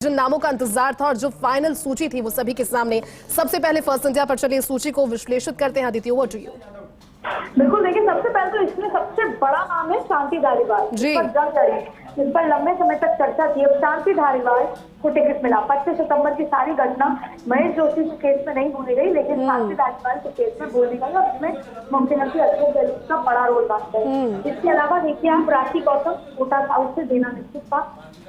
जिन नामों का इंतजार था और जो फाइनल सूची थी वो सभी के सामने। सबसे पहले फर्स्ट इंडिया पर चलिए सूची को विश्लेषित करते हैं। Aditya, over to you. बिल्कुल, देखिए सबसे पहले तो इसमें सबसे बड़ा नाम है शांति धारीवाल, जिस पर लंबे समय तक चर्चा थी। अब शांति धारीवाल को टिकट मिला। 25 सितंबर की सारी घटना महेश जोशी के केस में नहीं बोली गई, लेकिन शांति धारीवाल के केस में बोली गई और इसमें मुख्यमंत्री अशोक गहलोत का बड़ा रोल बनता है। इसके अलावा देखिए आप राखी गौतम कोटा साउथ से देना निश्चित था।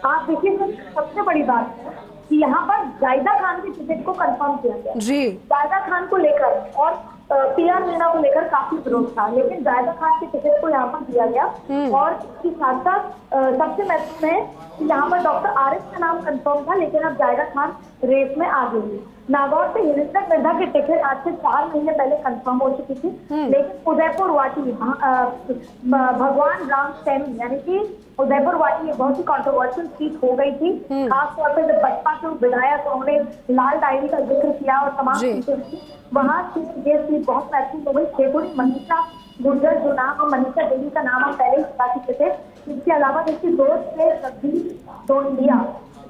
आप देखिए सबसे बड़ी बात है कि यहाँ पर जायदा खान की टिकट को कंफर्म किया गया। जायदा खान को लेकर और पीआर मीणा को लेकर काफी विरोध था, लेकिन जायदा खान की टिकट को यहाँ पर दिया गया। और इसके साथ साथ सबसे महत्वपूर्ण है कि यहाँ पर डॉक्टर आरिफ का नाम कंफर्म था, लेकिन अब जायदा खान रेस में आ गई। नागौर से हरिंदर मिर्धा की टिकट आज से 4 महीने पहले कंफर्म हो चुकी थी, लेकिन उदयपुर वाटी भगवान राम सैनी यानी कि उदयपुर वाटी बहुत ही कंट्रोवर्शियल सीट हो गई थी। खासतौर पर जब बसपा के विधायक उन्होंने लाल डायरी का जिक्र किया और तमाम चीजें वहाँ ये सीट बहुत महत्वपूर्ण हो गई। शेखुरी मनीषा गुर्जर जो नाम और मनीषा देवी का नाम हम पहले ही बता चुके थे। इसके अलावा देखिए दोस्त से जगदीश टोंडिया,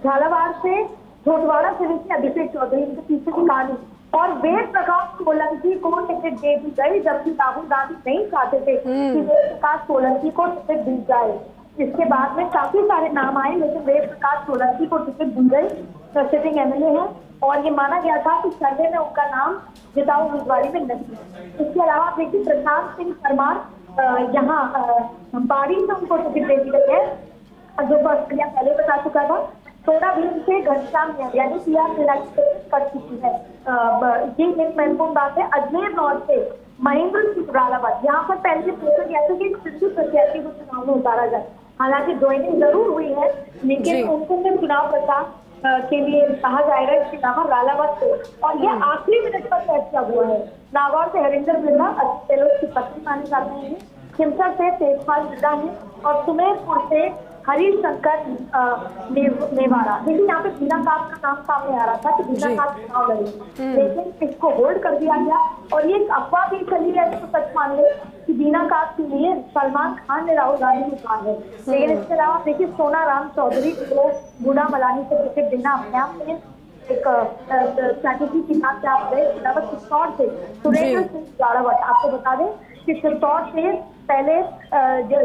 झालावाड़ से छोटवाड़ा से देखिए अभिषेक चौधरी, इनके पीछे की कहानी। और वेद प्रकाश सोलंकी को टिकट दे दी गई, जबकि राहुल गांधी नहीं चाहते थे कि वेद प्रकाश सोलंकी को टिकट दी जाए। इसके बाद में काफी सारे नाम आए, लेकिन वेद प्रकाश सोलंकी को टिकट दी गई। सिटिंग एमएलए है और ये माना गया था कि सर्वे में उनका नाम जिताऊ उम्मीदवारी में नहीं है। इसके अलावा देखिए प्रशांत सिंह परमार यहाँ बाड़ी से उनको टिकट दे दी गई है, जो प्रक्रिया पहले बता चुका था। थोड़ा भी से घनश्याम यानी पीआर मीणा की टिकट कट चुकी है। ये एक महत्वपूर्ण बात है। अजमेर नॉर्थ से महेंद्र सिंह रालावत, यहाँ पर पहले पूछा गया था कि सिंधु प्रत्याशी को चुनाव में उतारा जाए। हालांकि ज्वाइनिंग जरूर हुई है, लेकिन उनको फिर चुनाव प्रचार के लिए कहा जाएगा। इसके अलावा रालावत से, और ये आखिरी मिनट पर फैसला हुआ है। नागौर से हरिंदर मिर्धा गहलोत की पत्नी माने जाते हैं। खिमसर से तेजपाल मिर्धा है और सुमेरपुर से हरीश शंकर नेवाड़ा। देखिए यहाँ पे बीना काप का नाम सामने आ रहा था कि बीना काप चुनाव लड़ेगी, लेकिन इसको होल्ड कर दिया गया। और ये अफवाह भी चली है, तो सच मान ले कि बीना काप के लिए सलमान खान ने राहुल गांधी को कहा है। लेकिन इसके अलावा देखिए सोना राम चौधरी को गुना मलानी से टिकट देना अपने आप में एक स्ट्रैटेजी की बात से आप गए। इसके अलावा चित्तौड़ से सुरेंद्र सिंह जाड़ावत, आपको बता दें कि चित्तौड़ से पहले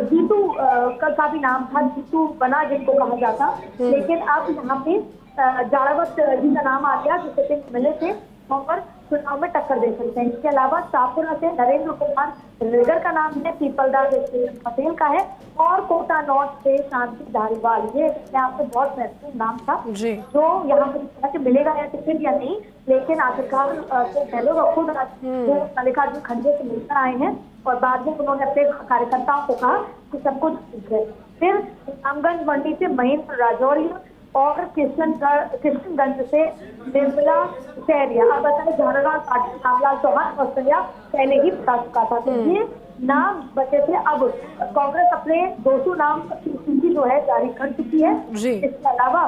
जीतू का भी नाम था, जीतू बना जिनको कहा जाता, लेकिन अब यहाँ पे जाड़ावत जी का नाम आ गया जो सेकंड एमएलए थे और चुनाव में टक्कर दे सकते हैं। इसके अलावा शाहपुरा से नरेंद्र कुमार रेगर का नाम है, पीपलदा से पटेल का है और कोटा नॉर्थ से शांति धारीवाल। ये आप में बहुत महत्वपूर्ण नाम था जो यहाँ पर मिलेगा या टिकट या नहीं, लेकिन आखिरकार गहलोत खुद मल्लिकार्जुन खड़गे से मिलकर आए हैं और बाद में उन्होंने अपने कार्यकर्ताओं को कहा कि सब कुछ ठीक है। फिर रामगंज मंडी से महेंद्र राजौरिया और किशनगंज से निर्मला सैरिया। अब बताए झारखंड पार्टी रामलाल चौहान ऑस्ट्रेलिया पहले ही बता चुका था। तो ये नाम बचे थे। अब कांग्रेस अपने 200 नाम की सूची जो है जारी कर चुकी है। इसके अलावा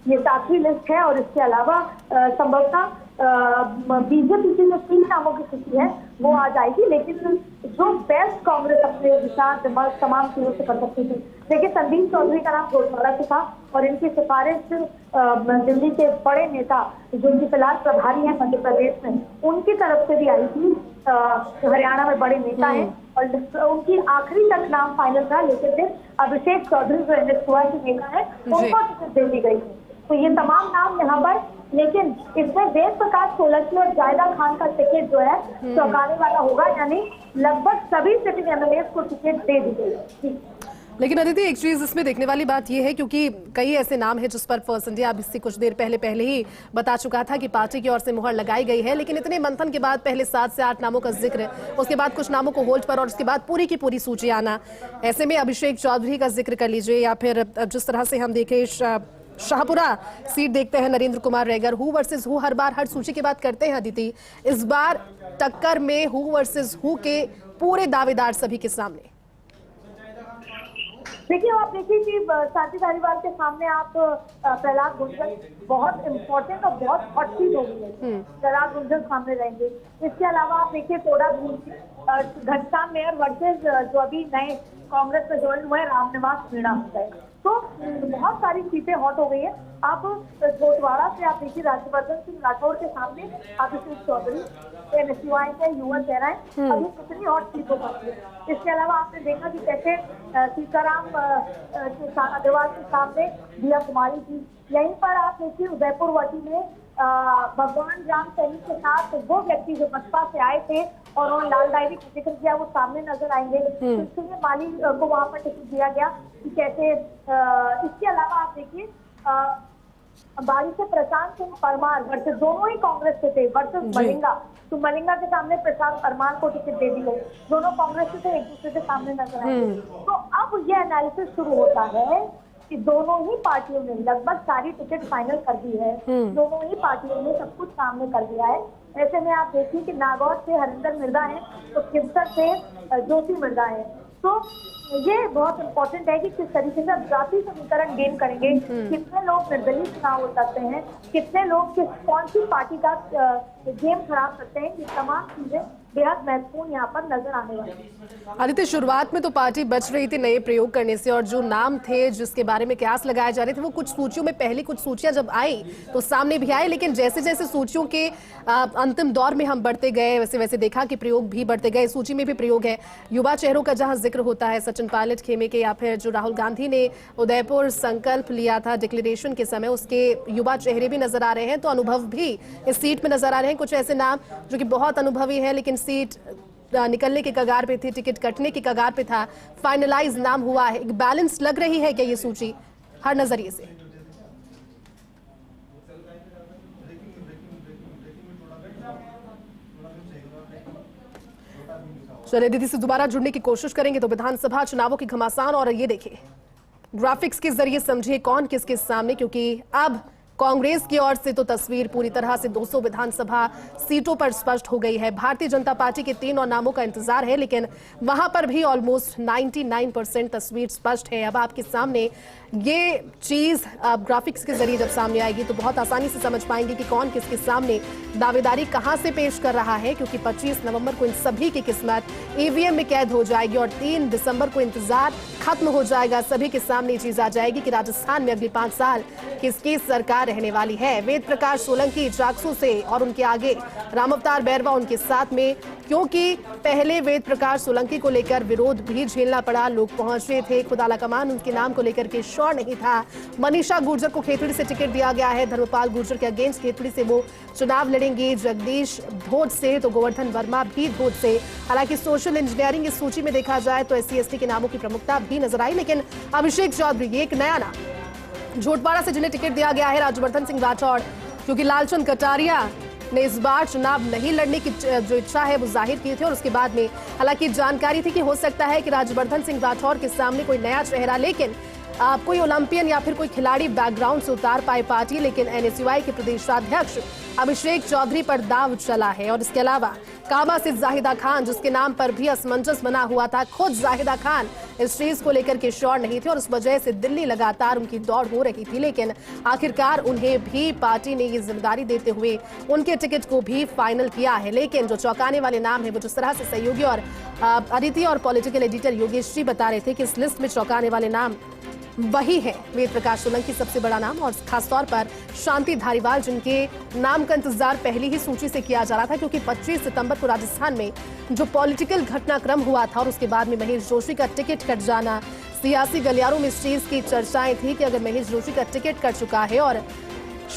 ये 7वीं लिस्ट है और इसके अलावा संभवतः बीजेपी की जो 3 नामों की सूची है वो आ जाएगी, लेकिन जो बेस्ट कांग्रेस अपने विचार दिमाग तमाम चीजों से कर सकती थी। देखिए संदीप चौधरी का नाम गोलवाड़ा से था और इनकी सिफारिश दिल्ली के बड़े नेता जो इनकी फिलहाल प्रभारी है मध्य प्रदेश में, उनकी तरफ से भी आई थी। हरियाणा में बड़े नेता है और उनकी आखिरी तक नाम फाइनल था, लेकिन फिर अभिषेक चौधरी जो एनएसयूआई के नेता है उनको टिकट दे दी गई। तो ये तमाम नाम यहाँ पर, लेकिन इसमें वेद प्रकाश सोलंकी और जायदा खान का टिकट जो है चौंकाने वाला होगा, यानी लगभग सभी सिटिंग एमएलए को टिकट दे दी गई। लेकिन अदिति, एक चीज इसमें देखने वाली बात यह है क्योंकि कई ऐसे नाम हैं जिस पर फर्स्ट इंडिया अब इससे कुछ देर पहले ही बता चुका था कि पार्टी की ओर से मुहर लगाई गई है, लेकिन इतने मंथन के बाद पहले 7 से 8 नामों का जिक्र, उसके बाद कुछ नामों को होल्ड पर और उसके बाद पूरी की पूरी सूची आना। ऐसे में अभिषेक चौधरी का जिक्र कर लीजिए या फिर जिस तरह से हम देखें शाहपुरा सीट देखते हैं Narendra Kumar Regar, who versus who हर बार हर सूची की बात करते हैं अदिति। इस बार टक्कर में हु वर्सेस हु के पूरे दावेदार सभी के सामने। देखिए आप देखिए कि शांति धारीवाल के सामने आप प्रहलाद गुंजन बहुत इम्पोर्टेंट और बहुत हॉट सीट होगी है। प्रहलाद गुंजन सामने रहेंगे। इसके अलावा आप देखिए थोड़ा घनश्याम मेयर वर्सेज जो अभी नए कांग्रेस में ज्वाइन हुए रामनिवास मीणा हो गए। तो बहुत सारी सीटें हॉट हो गई है। आप छोटवाड़ा से आप देखिए राज्यवर्धन सिंह राठौड़ के सामने अभिषेक चौधरी एनएसयूआई के युवा चेहरा है, अभी कितनी हॉट सीट हो सकती है। इसके अलावा आपने देखा कि कैसे सीताराम अग्रवाल के सामने दिया कुमारी थी। यहीं पर आप देखिए उदयपुर वाटी में भगवान राम सैनी के साथ वो व्यक्ति जो बसपा से आए थे और उन्होंने लाल डायरी का जिक्र किया, वो सामने नजर आएंगे। इसलिए माली को वहां पर टिकट दिया गया कि कैसे। इसके अलावा आप देखिए बारी से प्रशांत सिंह परमार वर्सेस, दोनों ही कांग्रेस से थे, वर्सेस मलिंगा। तो मलिंगा के सामने प्रशांत परमार को टिकट दे दी गई। दोनों कांग्रेस से थे, एक दूसरे के सामने नजर आएंगे। तो अब यह एनालिसिस शुरू होता है कि दोनों ही पार्टियों ने लगभग सारी टिकट फाइनल कर दी है। दोनों ही पार्टियों ने सब कुछ सामने कर दिया है। ऐसे में आप देखिए कि नागौर से हरिंदर मिर्जा है, तो खिवसर से ज्योति मिर्जा है। तो ये बहुत इम्पोर्टेंट है कि किस तरीके से आप जाति समीकरण गेन करेंगे, कितने लोग निर्दलीय चुनाव हो सकते हैं, कितने लोग कौन सी पार्टी का गेम खराब सकते हैं, ये तमाम चीजें बेहद महत्वपूर्ण यहाँ पर नजर आने वाली है। आदित्य, शुरुआत में तो पार्टी बच रही थी नए प्रयोग करने से, और जो नाम थे जिसके बारे में कयास लगाए जा रहे थे वो कुछ सूचियों में, पहली कुछ सूचियां जब आई तो सामने भी आए, लेकिन जैसे जैसे सूचियों के अंतिम दौर में हम बढ़ते गए वैसे वैसे देखा कि प्रयोग भी बढ़ते गए। सूची में भी प्रयोग है, युवा चेहरों का जहां जिक्र होता है, सचिन पायलट खेमे के, या फिर जो राहुल गांधी ने उदयपुर संकल्प लिया था डिक्लेरेशन के समय, उसके युवा चेहरे भी नजर आ रहे हैं। तो अनुभव भी इस सीट में नजर आ रहे हैं, कुछ ऐसे नाम जो कि बहुत अनुभवी है, लेकिन सीट निकलने के कगार पे थी, टिकट कटने के कगार पे था, फाइनलाइज नाम हुआ है। एक बैलेंस लग रही है क्या ये सूची हर नजरिए से? चलिए दीदी से दोबारा जुड़ने की कोशिश करेंगे। तो विधानसभा चुनावों की घमासान, और ये देखिए ग्राफिक्स के जरिए समझिए कौन किसके सामने, क्योंकि अब कांग्रेस की ओर से तो तस्वीर पूरी तरह से 200 विधानसभा सीटों पर स्पष्ट हो गई है। भारतीय जनता पार्टी के 3 और नामों का इंतजार है, लेकिन वहां पर भी ऑलमोस्ट 99% तस्वीर स्पष्ट है। अब आपके सामने ये चीज ग्राफिक्स के जरिए जब सामने आएगी तो बहुत आसानी से समझ पाएंगे कि कौन किसके सामने दावेदारी कहां से पेश कर रहा है, क्योंकि 25 नवंबर को इन सभी की किस्मत ईवीएम में कैद हो जाएगी और 3 दिसंबर को इंतजार खत्म हो जाएगा। सभी के सामने चीज आ जाएगी कि राजस्थान में अगले 5 साल किसकी सरकार रहने वाली है। वेद प्रकाश सोलंकी जागसू से और उनके आगे राम अवतार बैरवा उनके साथ में, क्योंकि पहले वेद प्रकाश सोलंकी को लेकर विरोध भी झेलना पड़ा, लोग पहुंच रहे थे, खुद आला कमान उनके नाम को लेकर के श्योर नहीं था। मनीषा गुर्जर को खेतड़ी से टिकट दिया गया है, धर्मपाल गुर्जर के अगेंस्ट खेतड़ी से वो चुनाव लड़ेंगे। जगदीश धोट से तो गोवर्धन वर्मा भी धोट से। हालांकि सोशल इंजीनियरिंग इस सूची में देखा जाए तो SC/ST के नामों की प्रमुखता भी नजर आई, लेकिन अभिषेक चौधरी ये एक नया नाम, झोटवाड़ा से जिन्हें टिकट दिया गया है राज्यवर्धन सिंह राठौड़, क्योंकि लालचंद कटारिया ने इस बार चुनाव नहीं लड़ने की जो इच्छा है वो जाहिर की थी, और उसके बाद में हालांकि जानकारी थी कि हो सकता है कि राज्यवर्धन सिंह राठौड़ के सामने कोई नया चेहरा, लेकिन कोई ओलंपियन या फिर कोई खिलाड़ी बैकग्राउंड से उतार पाए पार्टी, लेकिन NSUI के प्रदेशाध्यक्ष अभिषेक चौधरी पर दाव चला है। और इसके अलावा काबा से जाहिदा खान, जिसके नाम पर भी असमंजस बना हुआ था, खुद जाहिदा खान इस चीज को लेकर के श्योर नहीं थे और उस वजह से दिल्ली लगातार उनकी दौड़ हो रही थी, लेकिन आखिरकार उन्हें भी पार्टी ने ये जिम्मेदारी देते हुए उनके टिकट को भी फाइनल किया है। लेकिन जो चौंकाने वाले नाम है वो जिस तरह से सहयोगी और अदिति और पॉलिटिकल एडिटर योगेश जी बता रहे थे कि इस लिस्ट में चौंकाने वाले नाम वही है वेद प्रकाश सोलंकी सबसे बड़ा नाम, और खासतौर पर शांति धारीवाल, जिनके नाम का इंतजार पहली ही सूची से किया जा रहा था, क्योंकि 25 सितंबर को राजस्थान में जो पॉलिटिकल घटनाक्रम हुआ था और उसके बाद में महेश जोशी का टिकट कट जाना, सियासी गलियारों में इस चीज की चर्चाएं थी कि अगर महेश जोशी का टिकट कट चुका है और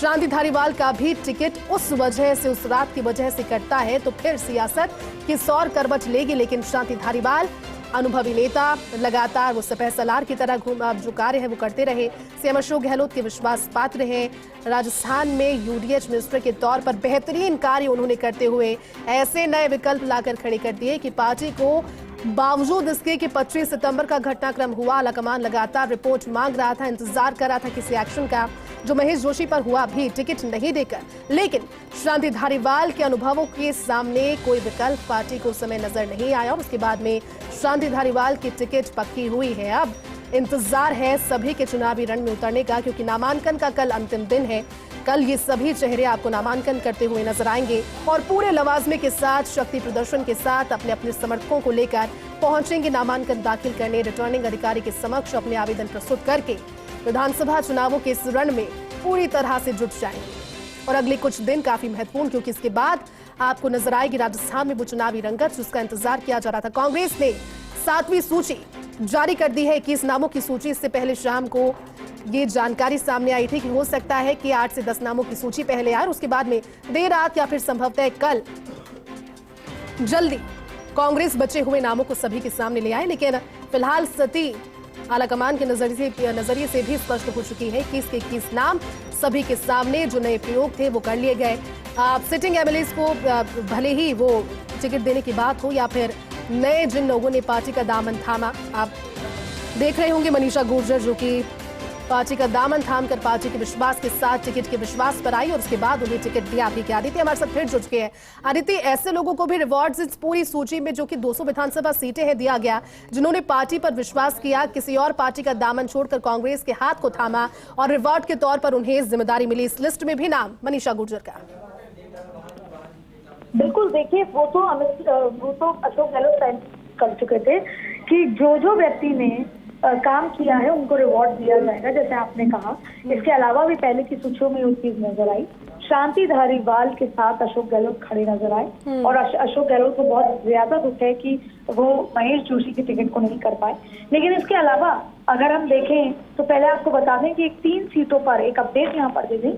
शांति धारीवाल का भी टिकट उस वजह से, उस रात की वजह से कटता है, तो फिर सियासत किस और करवट लेगी। लेकिन शांति धारीवाल अनुभवी नेता, लगातार वो सफेद सलार की तरह जो कार्य है वो करते रहे, CM अशोक गहलोत के विश्वास पात्र हैं। राजस्थान में UDH मिनिस्टर के तौर पर बेहतरीन कार्य उन्होंने करते हुए ऐसे नए विकल्प लाकर खड़े कर दिए कि पार्टी को बावजूद इसके कि 25 सितंबर का घटनाक्रम हुआ, आलाकमान लगातार रिपोर्ट मांग रहा था, इंतजार कर रहा था किसी एक्शन का, जो महेश जोशी पर हुआ भी टिकट नहीं देकर, लेकिन शांति धारीवाल के अनुभवों के सामने कोई विकल्प पार्टी को उस समय नजर नहीं आया और उसके बाद में शांति धारीवाल की टिकट पक्की हुई है। अब इंतजार है सभी के चुनावी रण में उतरने का, क्योंकि नामांकन का कल अंतिम दिन है। कल ये सभी चेहरे आपको नामांकन करते हुए नजर आएंगे और पूरे लवाजमे के साथ, शक्ति प्रदर्शन के साथ अपने अपने समर्थकों को लेकर पहुंचेंगे नामांकन दाखिल करने। रिटर्निंग अधिकारी के समक्ष अपने आवेदन प्रस्तुत करके विधानसभा चुनावों के इस रण में पूरी तरह से जुट जाएंगे। और अगले कुछ दिन काफी महत्वपूर्ण, क्योंकि इसके बाद आपको नजर आएगी राजस्थान में वो चुनावी रंगत जिसका इंतजार किया जा रहा था। कांग्रेस ने 7वीं सूची जारी कर दी है, 21 नामों की सूची। इससे पहले शाम को ये जानकारी सामने आई थी कि हो सकता है कि 8 से 10 नामों की सूची पहले आए और उसके बाद में देर रात या फिर संभवतः कल जल्दी कांग्रेस बचे हुए नामों को सभी के सामने ले आए। लेकिन फिलहाल स्थिति आलाकमान के नजरिए से भी स्पष्ट हो चुकी है कि इसके 21 नाम सभी के सामने, जो नए प्रयोग थे वो कर लिए गए। सिटिंग एमएलएस को भले ही वो टिकट देने की बात हो या फिर नए जिन लोगों ने पार्टी का दामन थामा, आप देख रहे होंगे मनीषा गुर्जर जो कि पार्टी का दामन थामकर पार्टी के विश्वास के साथ टिकट के विश्वास पर आई और उसके बाद उन्हें टिकट दिया भी। आदित्य हमारे साथ फिर जुड़ चुके हैं। आदित्य, ऐसे लोगों को भी रिवॉर्ड्स इस पूरी सूची में, जो कि 200 विधानसभा सीटें हैं, दिया गया, जिन्होंने पार्टी पर विश्वास किया, किसी और पार्टी का दामन छोड़कर कांग्रेस के हाथ को थामा और रिवॉर्ड के तौर पर उन्हें जिम्मेदारी मिली। इस लिस्ट में भी नाम मनीषा गुर्जर का। बिल्कुल, देखिए वो तो अशोक गहलोत तय कर चुके थे कि जो व्यक्ति ने काम किया है उनको रिवॉर्ड दिया जाएगा, जैसे आपने कहा। इसके अलावा भी पहले की सूचियों में वो चीज नजर आई। शांति धारीवाल के साथ अशोक गहलोत खड़े नजर आए और अशोक गहलोत को बहुत ज्यादा दुख है कि वो महेश जोशी की टिकट को नहीं कर पाए। लेकिन इसके अलावा अगर हम देखें तो पहले आपको बता दें कि 3 सीटों पर एक अपडेट यहाँ पर दे दें।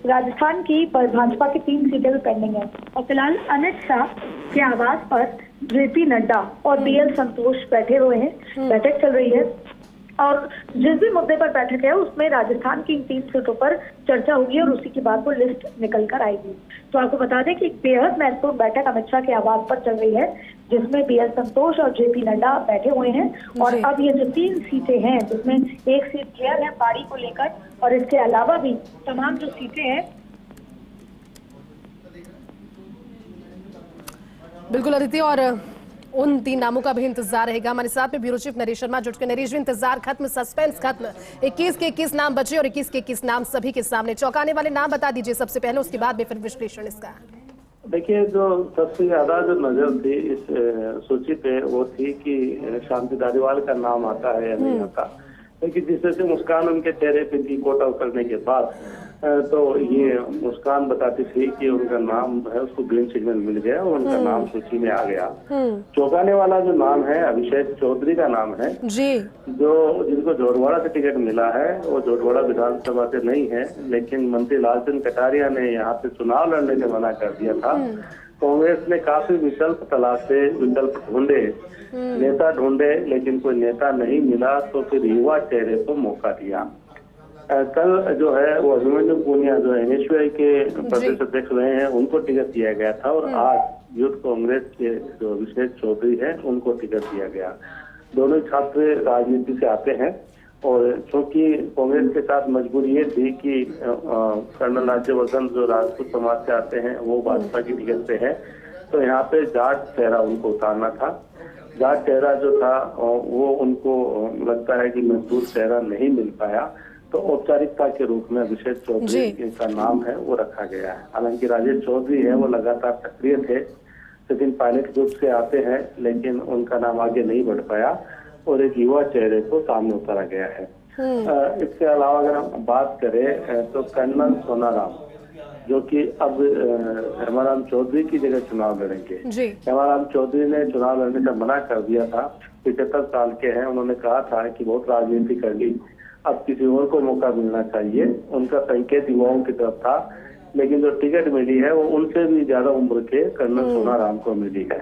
राजस्थान की भाजपा की 3 सीटें भी पेंडिंग है और फिलहाल अमित शाह के आवास पर जेपी नड्डा और बीएल संतोष बैठे हुए हैं। बैठक चल रही है और जिस भी मुद्दे पर बैठक है उसमें राजस्थान की इन 3 सीटों पर चर्चा होगी और उसी के बाद वो लिस्ट निकल कर आएगी। तो आपको बता दें कि एक बेहद महत्वपूर्ण बैठक अमित शाह के आवास पर चल रही है, जिसमें बीएल संतोष और जेपी नड्डा बैठे हुए हैं। और अब ये जो 3 सीटें हैं, जिसमें एक सीट क्लियर है बाड़ी को लेकर और इसके अलावा भी तमाम जो सीटें हैं। बिल्कुल आदित्य, और उन 3 नामों का भी इंतजार रहेगा। हमारे साथ में ब्यूरो चीफ नरेश शर्मा जुट के। नरेश, इंतजार खत्म, सस्पेंस खत्म, 21 के 21 नाम बचे और 21 के 21 नाम सभी के सामने। चौंकाने वाले नाम बता दीजिए सबसे पहले, उसके बाद में फिर विश्लेषण इसका। देखिए, जो सबसे ज्यादा जो नजर थी इस सूची पे वो थी कि शांति धारीवाल का नाम आता है या नहीं आता। लेकिन जिस तरह से मुस्कान उनके चेहरे पे थी कोटा उतरने के बाद, तो ये मुस्कान बताती थी कि उनका नाम है, उसको ग्रीन सिग्नल मिल गया और उनका नाम सूची में आ गया। चौंकाने वाला जो नाम है अभिषेक चौधरी का नाम है जी, जिनको जोरवाड़ा से टिकट मिला है। वो जोरवाड़ा विधानसभा से नहीं है, लेकिन मंत्री लालचंद कटारिया ने यहाँ पे चुनाव लड़ने से मना कर दिया था। कांग्रेस ने काफी विकल्प तलाशे, विकल्प ढूंढे, नेता ढूंढे, लेकिन कोई नेता नहीं मिला, तो फिर युवा चेहरे को मौका दिया। कल जो है वो अभिमन्यु पूनिया जो एनएसयूआई के प्रदेश अध्यक्ष रहे हैं, उनको टिकट दिया गया था और आज यूथ कांग्रेस के जो अभिषेक चौधरी हैं उनको टिकट दिया गया। दोनों छात्र राजनीति से आते हैं और चूंकि कांग्रेस के साथ मजबूरी ये थी कि कर्नल राज्यवर्धन जो राजपूत समाज से आते हैं वो भाजपा की टिकट पे है, तो यहाँ पे जाट चेहरा उनको उतारना था। जाट चेहरा जो था वो उनको लगता है कि मजबूत चेहरा नहीं मिल पाया, तो औपचारिकता के रूप में अभिषेक चौधरी का नाम है वो रखा गया है। हालांकि राजेश चौधरी है वो लगातार सक्रिय थे, लेकिन पायलट ग्रुप से आते हैं, लेकिन उनका नाम आगे नहीं बढ़ पाया और एक युवा चेहरे को सामने उतारा गया है। इसके अलावा अगर हम बात करें तो कर्नल सोनाराम, जो कि अब हेमाराम चौधरी की जगह चुनाव लड़ेंगे। हेमाराम चौधरी ने चुनाव लड़ने से मना कर दिया था। 75 साल के हैं, उन्होंने कहा था कि बहुत राजनीति कर ली, अब किसी और को मौका मिलना चाहिए। उनका संकेत युवाओं की तरफ था, लेकिन जो टिकट मिली है वो उनसे भी ज्यादा उम्र के कर्नल सोनाराम को मिली है।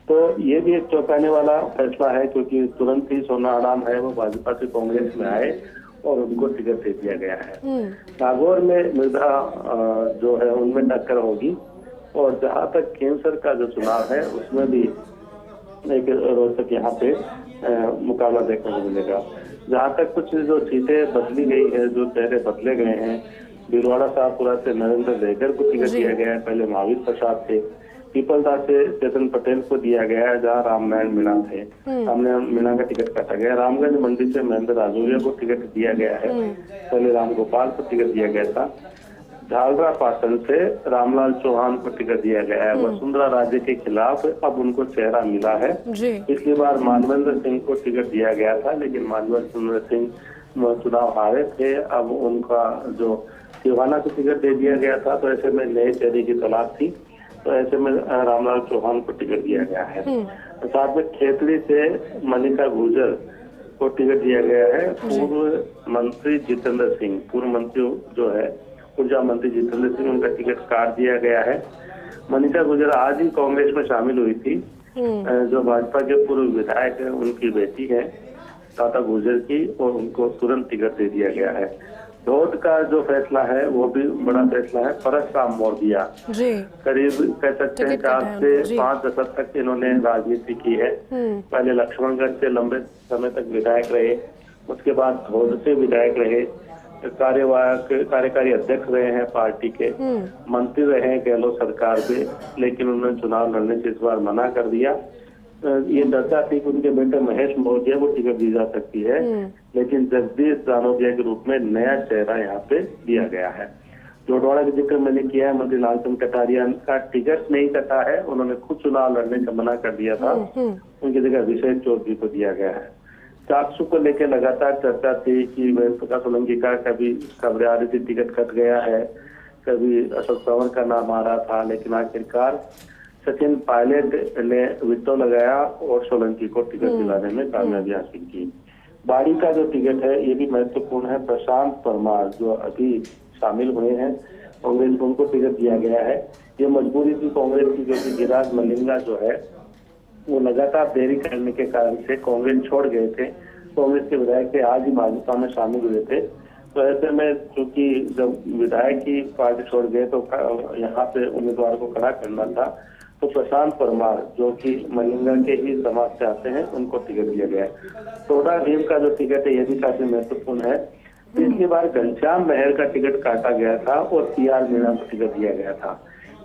तो ये भी एक चौंकाने वाला फैसला है, क्योंकि तुरंत ही सोनाराम है वो भाजपा से कांग्रेस में आए और उनको टिकट दे दिया गया है। नागौर में मृदा जो है उनमें टक्कर होगी और जहाँ तक कैंसर का जो चुनाव है उसमें भी एक रोचक यहाँ पे मुकाबला देखने को मिलेगा। जहाँ तक कुछ जो सीटें बदली गई है, जो चेहरे बदले गए हैं, भीलवाड़ा शाहपुरा से नरेंद्र देगर को टिकट दिया गया है, पहले महावीर प्रसाद थे। पीपलदा से चेतन पटेल को दिया गया है, जहाँ रामनारायण मीणा थे, रामनारायण मीणा का टिकट काटा गया। रामगंज मंडी से महेंद्र राजौरिया को टिकट दिया गया है, पहले रामगोपाल को टिकट दिया गया था। झालरा पाटन से रामलाल चौहान को टिकट दिया गया है। वसुंधरा राजे के खिलाफ अब उनको चेहरा मिला है। पिछली बार मानवेंद्र सिंह को टिकट दिया गया था, लेकिन मानवेंद्र सिंह चुनाव हारे थे, अब उनका जो सिवाना को टिकट दे दिया गया था, तो ऐसे में नए चेहरे की तलाश थी, तो ऐसे में रामलाल चौहान को टिकट दिया गया है। साथ में खेतड़ी से मनिका गुर्जर को टिकट दिया गया है। पूर्व मंत्री जितेंद्र सिंह, पूर्व मंत्री जो है ऊर्जा मंत्री जितेंद्र सिंह, उनका टिकट काट दिया गया है। मनिका गुर्जर आज ही कांग्रेस में शामिल हुई थी। जो भाजपा के पूर्व विधायक है, उनकी बेटी है ताता गुर्जर की, और उनको तुरंत टिकट दे दिया गया है। धोद का जो फैसला है वो भी बड़ा फैसला है। परसराम मौर्या करीब कह सकते हैं 4 से 5 दशक तक इन्होंने राजनीति की है। पहले लक्ष्मणगढ़ से लंबे समय तक विधायक रहे, उसके बाद धोद से विधायक रहे, कार्यकारी अध्यक्ष रहे हैं पार्टी के, मंत्री रहे हैं गहलोत सरकार में, लेकिन उन्होंने चुनाव लड़ने से इस बार मना कर दिया। ये चर्चा थी कि उनके बेटे महेश मौर्य को टिकट दी जा सकती है, लेकिन जगदीश दानोदिया के रूप में नया चेहरा यहाँ पे दिया गया है। जोटवाड़ा का जिक्र मैंने किया है, मंत्री लालचंद कटारिया का टिकट नहीं कटा है, उन्होंने खुद चुनाव लड़ने का मना कर दिया था, उनकी जगह अभिषेक चौधरी को दिया गया है। चाकसू को लेकर लगातार चर्चा थी कि प्रकाश सोलंकी का कभी खबरें आ रही थी टिकट कट गया है, कभी अशोक तंवर का नाम आ रहा था, लेकिन आखिरकार सचिन पायलट ने विटो लगाया और सोलंकी को टिकट दिलाने में कामयाबी हासिल की। बाड़ी का जो टिकट है ये भी महत्वपूर्ण है। प्रशांत परमार जो अभी शामिल हुए हैं कांग्रेस, उनको टिकट दिया गया है। ये मजबूरी थी कांग्रेस की, क्योंकि गिरिराज मलिंगा जो है वो लगातार देरी करने के कारण से कांग्रेस छोड़ गए थे। कांग्रेस के विधायक थे, आज ही भाजपा में शामिल हुए थे, तो ऐसे में चूंकि जब विधायक की पार्टी छोड़ गए तो यहाँ पे उम्मीदवार को खड़ा करना था, तो प्रशांत परमार जो कि मलिंगा के ही समाज से आते हैं, उनको टिकट दिया गया है। टोडा भीम का जो टिकट है ये भी काफी महत्वपूर्ण है। पिछली बार घनश्याम मेहर का टिकट काटा गया था और PR मीणा को टिकट दिया गया था।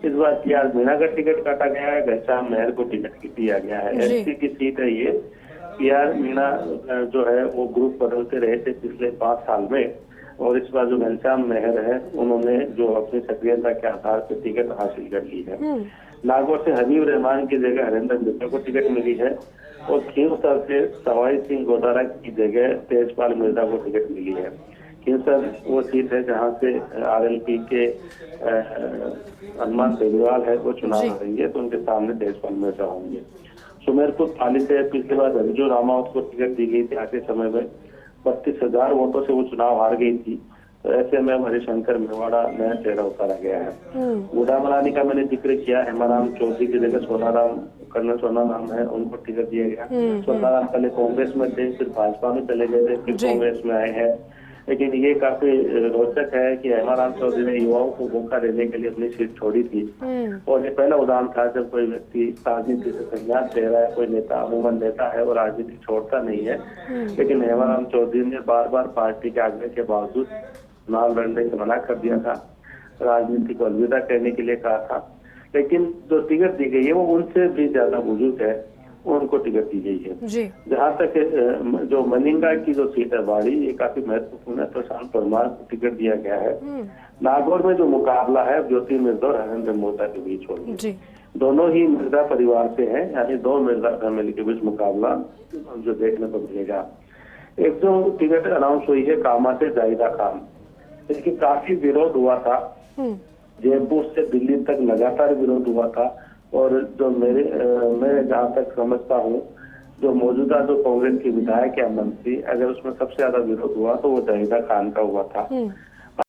इस बार PR मीणा का टिकट काटा गया है, घनश्याम मेहर को टिकट दिया गया है। SP की सीट है ये। PR मीणा जो है वो ग्रुप बदलते रहे थे पिछले 5 साल में, और इस बार जो घनश्याम मेहर है उन्होंने जो अपनी सक्रियता के आधार पर टिकट हासिल कर ली है। नागौर से हबीब रहमान की जगह हरेंद्र मिश्रा को टिकट मिली है, और खींवसर से सवाई सिंह गोदारा की जगह तेजपाल मिर्जा को टिकट मिली है। खींवसर वो सीट है जहां से RLP के हनुमान बेनीवाल है, वो चुनाव लड़ेंगे, तो उनके सामने तेजपाल मिर्जा होंगे। सुमेरपुर थाली से पिछली बार रंजू रामावत को टिकट दी गई थी, आखिरी समय में 32,000 वोटों से वो चुनाव हार गई थी, तो ऐसे में हरिशंकर मेवाड़ा नया चेहरा उतारा गया है। गुडा मलानी का मैंने जिक्र किया, हेमाराम चौधरी की जगह कर्नल सोनाराम है, उनको टिकट दिया गया। सोनाराम पहले कांग्रेस में थे, फिर भाजपा में चले गए थे, फिर कांग्रेस में आए हैं। लेकिन ये काफी रोचक है कि हेमाराम चौधरी ने युवाओं को मौका देने के लिए अपनी सीट छोड़ी थी, और ये पहला उदाहरण था जब कोई व्यक्ति राजनीति से संन्यास ले रहा है। कोई नेता अमूमन नेता है और राजनीति छोड़ता नहीं है, लेकिन हेमाराम चौधरी ने बार बार पार्टी के आग्रह के बावजूद चुनाव लड़ने से मना कर दिया था, राजनीति को अलविदा कहने के लिए कहा था। लेकिन जो टिकट दी गई है वो उनसे भी ज्यादा बुजुर्ग है, उनको टिकट दी गई है। जहाँ तक जो मलिंगा की जो सीट है बाड़ी, ये काफी महत्वपूर्ण है, प्रशांत परमार को टिकट दिया गया है। नागौर में जो मुकाबला है ज्योति मिर्जा और हरेंद्र मोदा के बीच होगी। दोनों ही मिर्जा परिवार से हैं, यानी 2 मिर्जा फैमिली के बीच मुकाबला जो देखने को मिलेगा। एक जो टिकट अनाउंस हुई है कामा से जाहिदा खान, इसकी काफी विरोध हुआ था, जयपुर से दिल्ली तक लगातार विरोध हुआ था, और जो मैं जहाँ तक समझता हूँ जो मौजूदा जो कांग्रेस के विधायक या मंत्री, अगर उसमें सबसे ज्यादा विरोध हुआ तो वो जाहिदा खान का हुआ था।